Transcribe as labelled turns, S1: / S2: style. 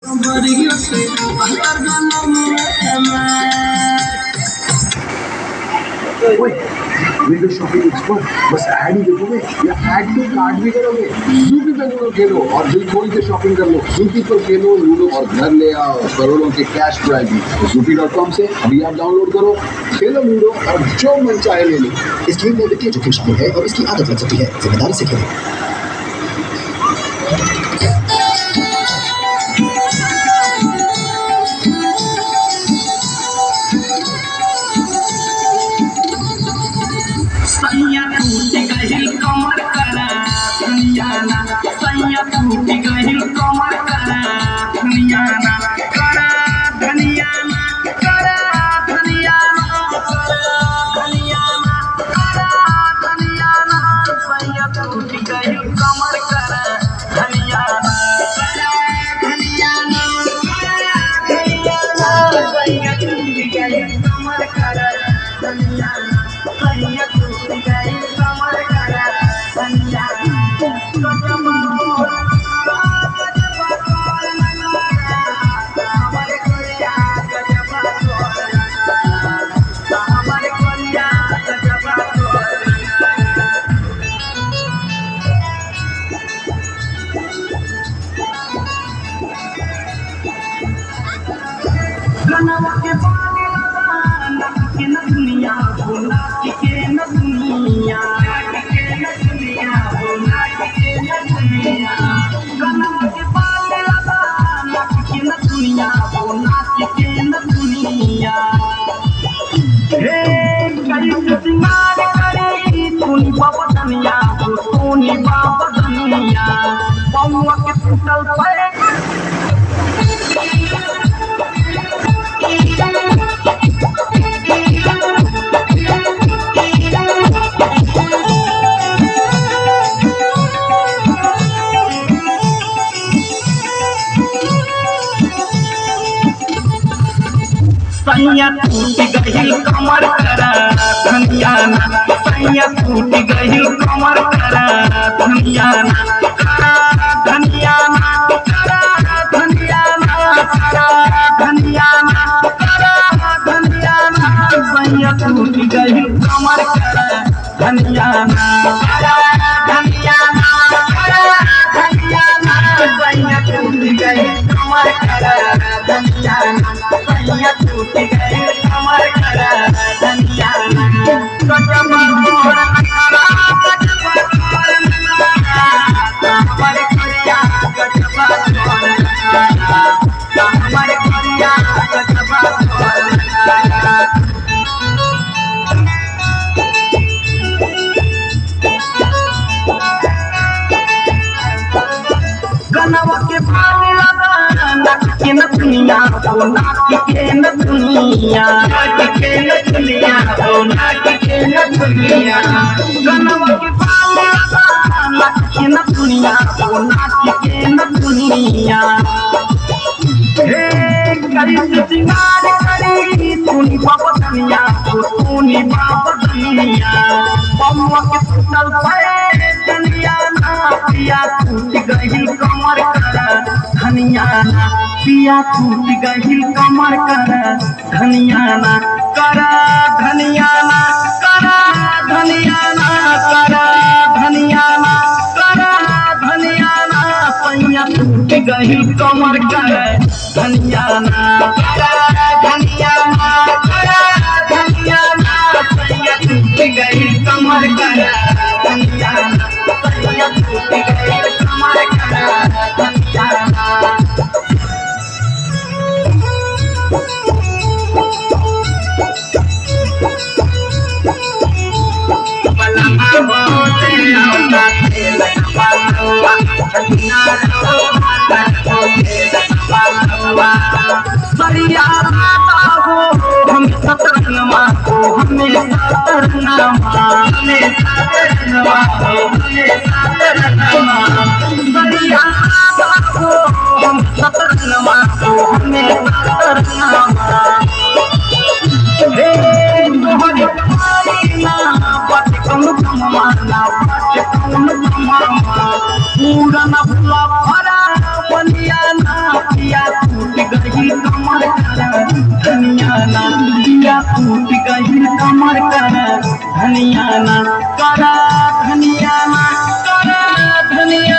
S1: Window shopping expert बस add ही देखोगे या add के कार्ड भी करोगे। यूपी बैंगलोर खेलो और दिल खोल के शॉपिंग कर लो। यूपी पर खेलो लूडो और घर ले आओ करोड़ों के कैश प्राइज भी। यूपी.com से अभी आप डाउनलोड करो, खेलो लूडो और जो मन चाहे ले लो।
S2: इस गेम में वित्तीय जोखिम शामिल है और इसकी आदत लग सकती है। जिम्मेदारी से खेलें।
S3: सैया टूट गई कमर करा धनियाना, सैया टूट गई कमर करा धनियाना, करा धनियाना, करा धनियाना, करा धनियाना, करा धनियाना, सैया टूट गई कमर करा धनियाना, करा धनियाना, करा धनियाना, सैया टूट गई कमर करा धनियाना, सैया टूट गई कमर करा धनियाना, कमर मोर करा कमर करिया कटवा छोड़ कमर करिया कटवा छोड़ गनवा के पानी लगा नाक के न दुनिया हो, नाक के न दुनिया, नाक के न दुनिया हो, नाक के न दुनिया, गनवा के पानी लगा नाक के न दुनिया हो, नाक के न दुनिया, हे करी सिंगार करी तूनी बाबा दुनिया हो, तूनी बाबा दुनिया, बम्मा के पुतल पे दुनिया ना पिया टूट गई कमर करा धनियाना, पिया टूट गई कमर करा धनियाना, करा धनियाना, करा धनियाना, करा धनियाना, करा धनियाना, सैया टूट गई कमर करा धनियाना, करा धनियाना, करा धनियाना, सैया टूट गई कमर करा धनियाना, सैया टूट गई कमर करा धनियाना। सरिया हो हम सतरंगमा हो, हमें सतरंगमा, हमें सतरंगमा हो, हमें सतरंगमा, सरिया हो हम सतरंगमा हो, हमें सतरंगमा, हे मोहन तुम्हारी ना बट कौन कमाना, बट कौन कमाना, पूरा न भुला भरा बनिया ना पिया गई कमर कर धनिया ना दिया टूट गई कमर कर धनिया ना करा धनिया ना करा धनिया